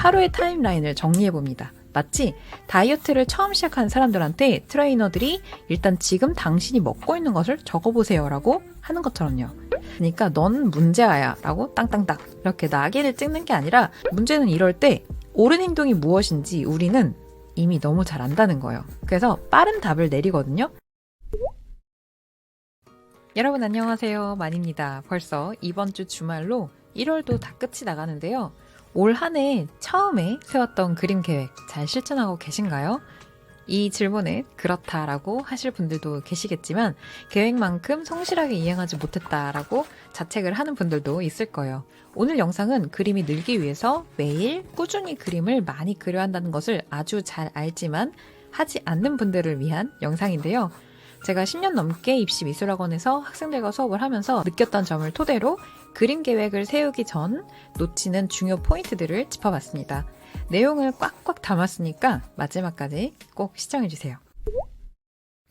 하루의 타임라인을 정리해봅니다. 마치 다이어트를 처음 시작한 사람들한테 트레이너들이 일단 지금 당신이 먹고 있는 것을 적어보세요 라고 하는 것처럼요. 그러니까 넌 문제아야 라고 땅땅땅 이렇게 낙인을 찍는 게 아니라, 문제는 이럴 때 옳은 행동이 무엇인지 우리는 이미 너무 잘 안다는 거예요. 그래서 빠른 답을 내리거든요. 여러분 안녕하세요, 만입니다. 벌써 이번 주 주말로 1월도 다 끝이 나가는데요. 올 한 해 처음에 세웠던 그림 계획 잘 실천하고 계신가요? 이 질문에 그렇다라고 하실 분들도 계시겠지만, 계획만큼 성실하게 이행하지 못했다라고 자책을 하는 분들도 있을 거예요. 오늘 영상은 그림이 늘기 위해서 매일 꾸준히 그림을 많이 그려야 한다는 것을 아주 잘 알지만 하지 않는 분들을 위한 영상인데요. 제가 10년 넘게 입시미술학원에서 학생들과 수업을 하면서 느꼈던 점을 토대로 그림 계획을 세우기 전 놓치는 중요 포인트들을 짚어봤습니다. 내용을 꽉꽉 담았으니까 마지막까지 꼭 시청해주세요.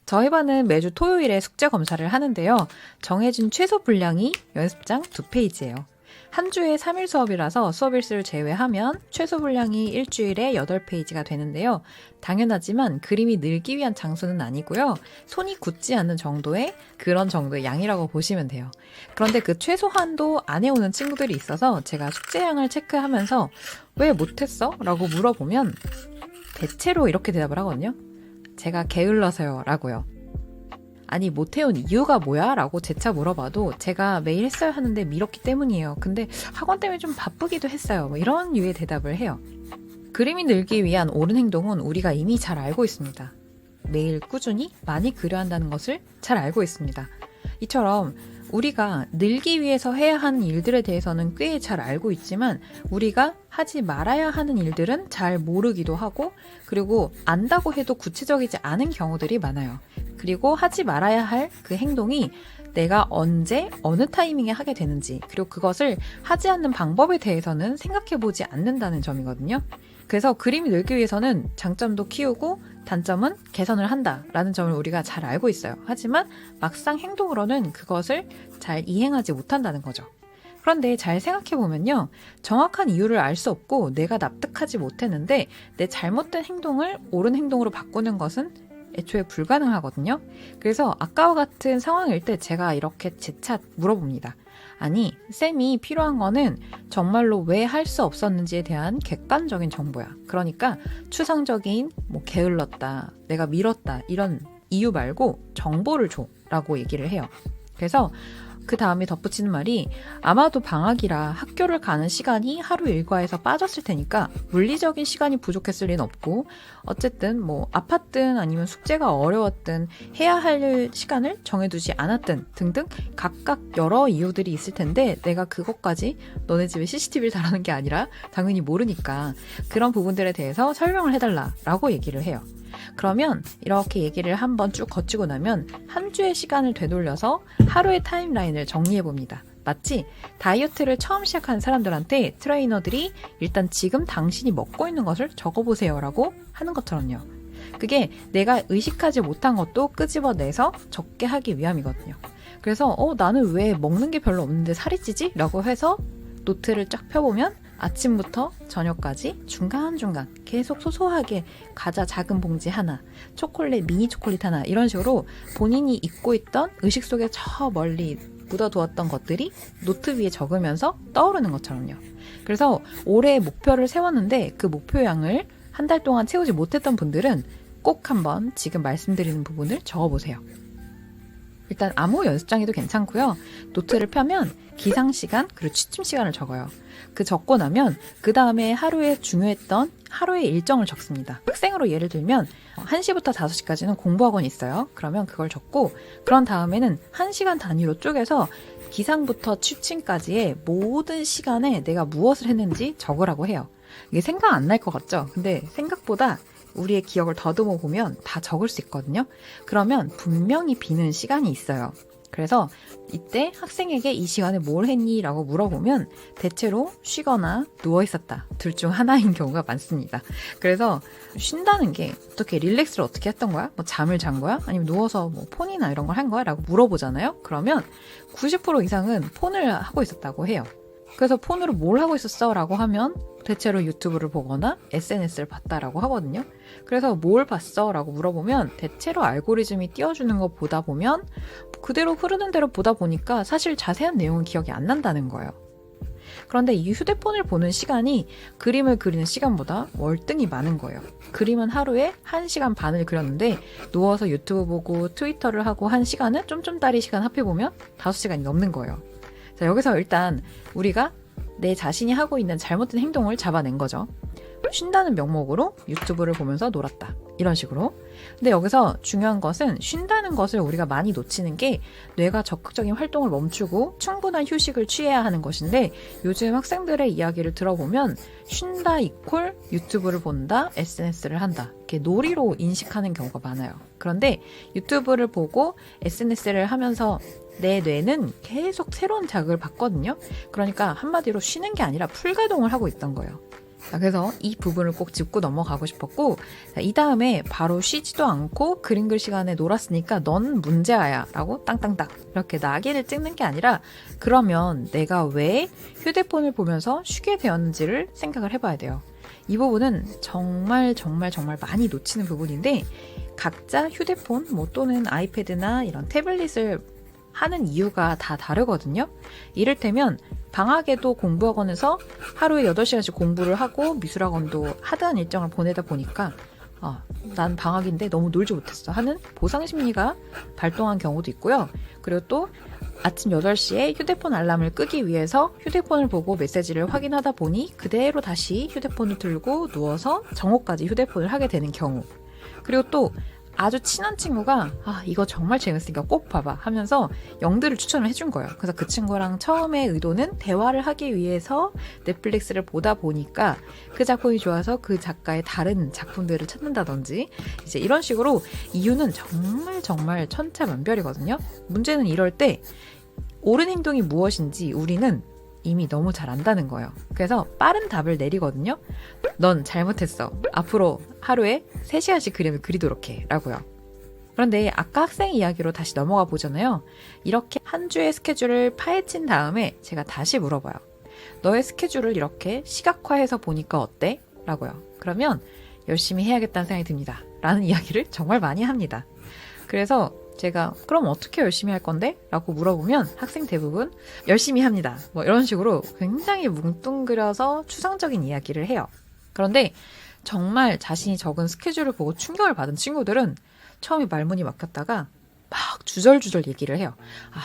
저희 반은 매주 토요일에 숙제 검사를 하는데요. 정해진 최소 분량이 연습장 2페이지예요. 한 주에 3일 수업이라서 수업일수를 제외하면 최소 분량이 일주일에 8페이지가 되는데요. 당연하지만 그림이 늘기 위한 장수는 아니고요. 손이 굳지 않는 정도의 그런 정도의 양이라고 보시면 돼요. 그런데 그 최소한도 안 해오는 친구들이 있어서 제가 숙제량을 체크하면서 왜 못했어? 라고 물어보면 대체로 이렇게 대답을 하거든요. 제가 게을러서요 라고요. 아니, 못해온 이유가 뭐야? 라고 재차 물어봐도 제가 매일 했어야 하는데 미뤘기 때문이에요. 근데 학원 때문에 좀 바쁘기도 했어요. 이런 류의 대답을 해요. 그림이 늘기 위한 옳은 행동은 우리가 이미 잘 알고 있습니다. 매일 꾸준히 많이 그려야 한다는 것을 잘 알고 있습니다. 이처럼 우리가 늘기 위해서 해야 하는 일들에 대해서는 꽤 잘 알고 있지만, 우리가 하지 말아야 하는 일들은 잘 모르기도 하고, 그리고 안다고 해도 구체적이지 않은 경우들이 많아요. 그리고 하지 말아야 할 그 행동이 내가 언제 어느 타이밍에 하게 되는지, 그리고 그것을 하지 않는 방법에 대해서는 생각해보지 않는다는 점이거든요. 그래서 그림이 늘기 위해서는 장점도 키우고 단점은 개선을 한다라는 점을 우리가 잘 알고 있어요. 하지만 막상 행동으로는 그것을 잘 이행하지 못한다는 거죠. 그런데 잘 생각해보면요. 정확한 이유를 알 수 없고 내가 납득하지 못했는데 내 잘못된 행동을 옳은 행동으로 바꾸는 것은 애초에 불가능하거든요. 그래서 아까와 같은 상황일 때 제가 이렇게 재차 물어봅니다. 아니, 쌤이 필요한 거는 정말로 왜 할 수 없었는지에 대한 객관적인 정보야. 그러니까 추상적인 게을렀다, 내가 미뤘다 이런 이유 말고 정보를 줘 라고 얘기를 해요. 그래서 그 다음에 덧붙이는 말이, 아마도 방학이라 학교를 가는 시간이 하루 일과에서 빠졌을 테니까 물리적인 시간이 부족했을 리는 없고, 어쨌든 아팠든 아니면 숙제가 어려웠든 해야 할 시간을 정해두지 않았든 등등 각각 여러 이유들이 있을 텐데, 내가 그것까지 너네 집에 CCTV를 달아놓은 게 아니라 당연히 모르니까 그런 부분들에 대해서 설명을 해달라고 얘기를 해요. 그러면 이렇게 얘기를 한번 쭉 거치고 나면 한 주의 시간을 되돌려서 하루의 타임라인을 정리해봅니다. 마치 다이어트를 처음 시작한 사람들한테 트레이너들이 일단 지금 당신이 먹고 있는 것을 적어보세요 라고 하는 것처럼요. 그게 내가 의식하지 못한 것도 끄집어내서 적게 하기 위함이거든요. 그래서 나는 왜 먹는 게 별로 없는데 살이 찌지? 라고 해서 노트를 쫙 펴보면 아침부터 저녁까지 중간중간 계속 소소하게 과자 작은 봉지 하나, 초콜릿, 미니 초콜릿 하나, 이런 식으로 본인이 잊고 있던 의식 속에 저 멀리 묻어두었던 것들이 노트 위에 적으면서 떠오르는 것처럼요. 그래서 올해 목표를 세웠는데 그 목표량을 한 달 동안 채우지 못했던 분들은 꼭 한번 지금 말씀드리는 부분을 적어보세요. 일단 아무 연습장에도 괜찮고요. 노트를 펴면 기상시간 그리고 취침시간을 적어요. 그 적고 나면 그 다음에 하루에 중요했던 하루의 일정을 적습니다. 학생으로 예를 들면 1시부터 5시까지는 공부학원이 있어요. 그러면 그걸 적고, 그런 다음에는 1시간 단위로 쪼개서 기상부터 취침까지의 모든 시간에 내가 무엇을 했는지 적으라고 해요. 이게 생각 안 날 것 같죠? 근데 생각보다 우리의 기억을 더듬어 보면 다 적을 수 있거든요. 그러면 분명히 비는 시간이 있어요. 그래서 이때 학생에게 이 시간에 뭘 했니? 라고 물어보면 대체로 쉬거나 누워있었다, 둘 중 하나인 경우가 많습니다. 그래서 쉰다는 게 어떻게 릴렉스를 어떻게 했던 거야? 잠을 잔 거야? 아니면 누워서 폰이나 이런 걸 한 거야? 라고 물어보잖아요. 그러면 90% 이상은 폰을 하고 있었다고 해요. 그래서 폰으로 뭘 하고 있었어? 라고 하면 대체로 유튜브를 보거나 SNS를 봤다라고 하거든요. 그래서 뭘 봤어? 라고 물어보면 대체로 알고리즘이 띄워주는 거 보다 보면 그대로 흐르는 대로 보다 보니까 사실 자세한 내용은 기억이 안 난다는 거예요. 그런데 이 휴대폰을 보는 시간이 그림을 그리는 시간보다 월등히 많은 거예요. 그림은 하루에 1시간 반을 그렸는데 누워서 유튜브 보고 트위터를 하고 한 시간은 쫌쫌따리 시간 합해보면 5시간이 넘는 거예요. 자, 여기서 일단 우리가 내 자신이 하고 있는 잘못된 행동을 잡아낸 거죠. 쉰다는 명목으로 유튜브를 보면서 놀았다. 이런 식으로. 근데 여기서 중요한 것은 쉰다는 것을 우리가 많이 놓치는 게 뇌가 적극적인 활동을 멈추고 충분한 휴식을 취해야 하는 것인데 요즘 학생들의 이야기를 들어보면 쉰다 이퀄 유튜브를 본다, SNS를 한다. 이렇게 놀이로 인식하는 경우가 많아요. 그런데 유튜브를 보고 SNS를 하면서 내 뇌는 계속 새로운 자극을 받거든요. 그러니까 한마디로 쉬는 게 아니라 풀가동을 하고 있던 거예요. 그래서 이 부분을 꼭 짚고 넘어가고 싶었고, 이 다음에 바로 쉬지도 않고 그림 글 시간에 놀았으니까 넌 문제아야 라고 땅땅땅 이렇게 낙인을 찍는 게 아니라 그러면 내가 왜 휴대폰을 보면서 쉬게 되었는지를 생각을 해봐야 돼요. 이 부분은 정말 많이 놓치는 부분인데 각자 휴대폰 또는 아이패드나 이런 태블릿을 하는 이유가 다 다르거든요. 이를테면 방학에도 공부학원에서 하루에 8시간씩 공부를 하고 미술학원도 하드한 일정을 보내다 보니까 난 방학인데 너무 놀지 못했어 하는 보상심리가 발동한 경우도 있고요. 그리고 또 아침 8시에 휴대폰 알람을 끄기 위해서 휴대폰을 보고 메시지를 확인하다 보니 그대로 다시 휴대폰을 들고 누워서 정오까지 휴대폰을 하게 되는 경우. 그리고 또 아주 친한 친구가 이거 정말 재밌으니까 꼭 봐봐 하면서 영드를 추천을 해준 거예요. 그래서 그 친구랑 처음에 의도는 대화를 하기 위해서 넷플릭스를 보다 보니까 그 작품이 좋아서 그 작가의 다른 작품들을 찾는다든지 이제 이런 식으로 이유는 정말 천차만별이거든요. 문제는 이럴 때 옳은 행동이 무엇인지 우리는 이미 너무 잘 안다는 거예요. 그래서 빠른 답을 내리거든요. 넌 잘못했어. 앞으로 하루에 3시간씩 그림을 그리도록 해. 라고요. 그런데 아까 학생 이야기로 다시 넘어가 보잖아요. 이렇게 한 주의 스케줄을 파헤친 다음에 제가 다시 물어봐요. 너의 스케줄을 이렇게 시각화해서 보니까 어때? 라고요. 그러면 열심히 해야겠다는 생각이 듭니다. 라는 이야기를 정말 많이 합니다. 그래서 제가 그럼 어떻게 열심히 할 건데? 라고 물어보면 학생 대부분 열심히 합니다. 이런 식으로 굉장히 뭉뚱그려서 추상적인 이야기를 해요. 그런데 정말 자신이 적은 스케줄을 보고 충격을 받은 친구들은 처음에 말문이 막혔다가 막 주절주절 얘기를 해요.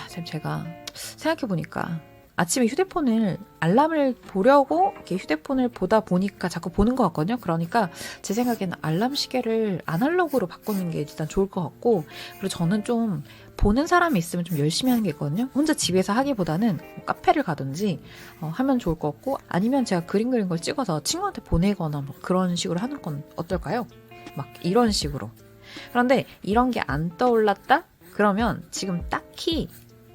쌤 제가 생각해보니까 아침에 휴대폰을 알람을 보려고 이렇게 휴대폰을 보다 보니까 자꾸 보는 것 같거든요. 그러니까 제 생각에는 알람 시계를 아날로그로 바꾸는 게 일단 좋을 것 같고 그리고 저는 좀 보는 사람이 있으면 좀 열심히 하는 게 있거든요. 혼자 집에서 하기보다는 카페를 가든지 하면 좋을 것 같고 아니면 제가 그림 그린 걸 찍어서 친구한테 보내거나 그런 식으로 하는 건 어떨까요? 막 이런 식으로. 그런데 이런 게 안 떠올랐다? 그러면 지금 딱히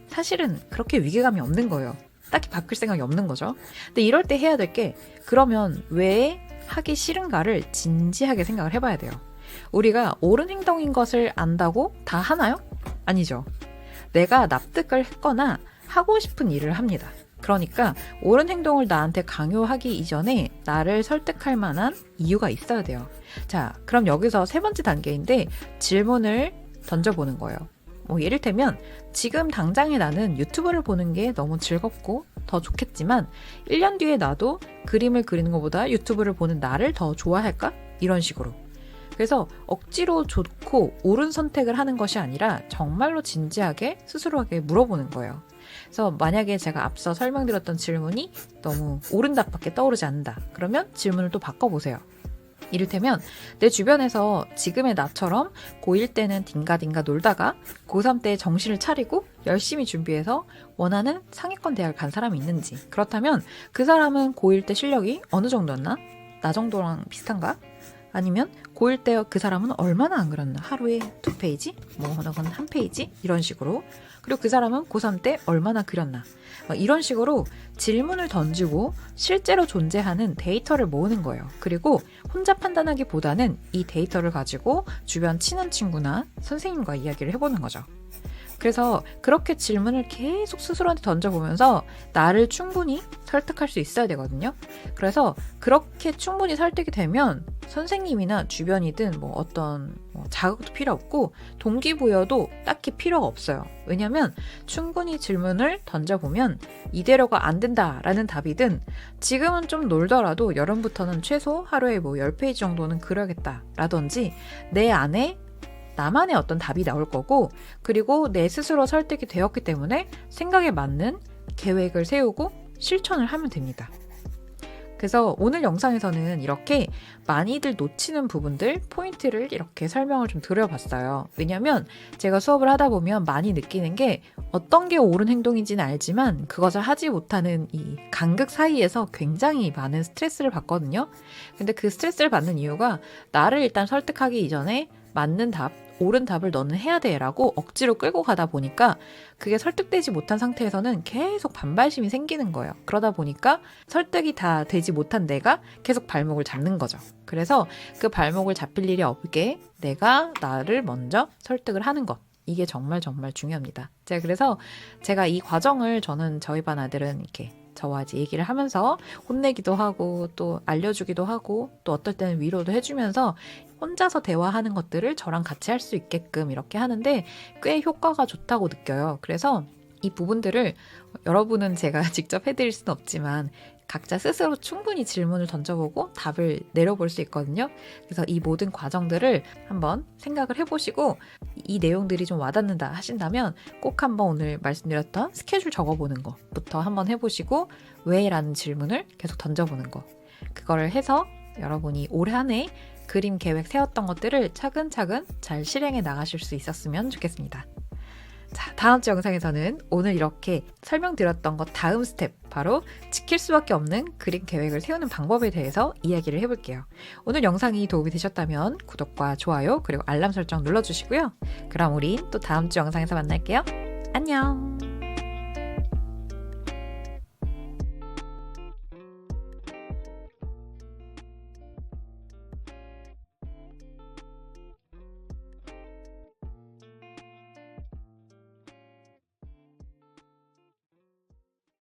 사실은 그렇게 위기감이 없는 거예요. 딱히 바꿀 생각이 없는 거죠. 근데 이럴 때 해야 될 게 그러면 왜 하기 싫은가를 진지하게 생각을 해봐야 돼요. 우리가 옳은 행동인 것을 안다고 다 하나요? 아니죠. 내가 납득을 했거나 하고 싶은 일을 합니다. 그러니까 옳은 행동을 나한테 강요하기 이전에 나를 설득할 만한 이유가 있어야 돼요. 자, 그럼 여기서 3번째 단계인데 질문을 던져보는 거예요. 예를테면 지금 당장에 나는 유튜브를 보는 게 너무 즐겁고 더 좋겠지만 1년 뒤에 나도 그림을 그리는 것보다 유튜브를 보는 나를 더 좋아할까? 이런 식으로. 그래서 억지로 좋고 옳은 선택을 하는 것이 아니라 정말로 진지하게 스스로에게 물어보는 거예요. 그래서 만약에 제가 앞서 설명드렸던 질문이 너무 옳은 답밖에 떠오르지 않는다. 그러면 질문을 또 바꿔보세요. 이를테면 내 주변에서 지금의 나처럼 고1 때는 딩가딩가 놀다가 고3 때 정신을 차리고 열심히 준비해서 원하는 상위권 대학을 간 사람이 있는지, 그렇다면 그 사람은 고1 때 실력이 어느 정도였나? 나 정도랑 비슷한가? 아니면 고1 때 그 사람은 얼마나 안 그렸나? 하루에 2페이지? 혹은 1페이지? 이런 식으로. 그리고 그 사람은 고3 때 얼마나 그렸나? 이런 식으로 질문을 던지고 실제로 존재하는 데이터를 모으는 거예요. 그리고 혼자 판단하기보다는 이 데이터를 가지고 주변 친한 친구나 선생님과 이야기를 해보는 거죠. 그래서 그렇게 질문을 계속 스스로한테 던져보면서 나를 충분히 설득할 수 있어야 되거든요. 그래서 그렇게 충분히 설득이 되면 선생님이나 주변이든 뭐 어떤 자극도 필요 없고 동기부여도 딱히 필요가 없어요. 왜냐면 충분히 질문을 던져보면 이대로가 안 된다라는 답이든 지금은 좀 놀더라도 여름부터는 최소 하루에 뭐 10페이지 정도는 그려야겠다라든지 내 안에 나만의 어떤 답이 나올 거고, 그리고 내 스스로 설득이 되었기 때문에 생각에 맞는 계획을 세우고 실천을 하면 됩니다. 그래서 오늘 영상에서는 이렇게 많이들 놓치는 부분들, 포인트를 이렇게 설명을 좀 드려봤어요. 왜냐면 제가 수업을 하다 보면 많이 느끼는 게 어떤 게 옳은 행동인지는 알지만 그것을 하지 못하는 이 간극 사이에서 굉장히 많은 스트레스를 받거든요. 근데 그 스트레스를 받는 이유가 나를 일단 설득하기 이전에 맞는 답, 옳은 답을 너는 해야 돼 라고 억지로 끌고 가다 보니까 그게 설득되지 못한 상태에서는 계속 반발심이 생기는 거예요. 그러다 보니까 설득이 다 되지 못한 내가 계속 발목을 잡는 거죠. 그래서 그 발목을 잡힐 일이 없게 내가 나를 먼저 설득을 하는 것. 이게 정말 정말 중요합니다. 그래서 제가 이 과정을 저는 저희 반 아들은 이렇게 저와 이제 얘기를 하면서 혼내기도 하고 또 알려주기도 하고 또 어떨 때는 위로도 해주면서 혼자서 대화하는 것들을 저랑 같이 할 수 있게끔 이렇게 하는데 꽤 효과가 좋다고 느껴요. 그래서 이 부분들을 여러분은 제가 직접 해드릴 수는 없지만 각자 스스로 충분히 질문을 던져보고 답을 내려볼 수 있거든요. 그래서 이 모든 과정들을 한번 생각을 해보시고 이 내용들이 좀 와닿는다 하신다면 꼭 한번 오늘 말씀드렸던 스케줄 적어보는 것부터 한번 해보시고 왜? 라는 질문을 계속 던져보는 거. 그거를 해서 여러분이 올 한 해 그림 계획 세웠던 것들을 차근차근 잘 실행해 나가실 수 있었으면 좋겠습니다. 자, 다음 주 영상에서는 오늘 이렇게 설명드렸던 것 다음 스텝, 바로 지킬 수밖에 없는 그림 계획을 세우는 방법에 대해서 이야기를 해볼게요. 오늘 영상이 도움이 되셨다면 구독과 좋아요 그리고 알람 설정 눌러주시고요. 그럼 우린 또 다음 주 영상에서 만날게요. 안녕!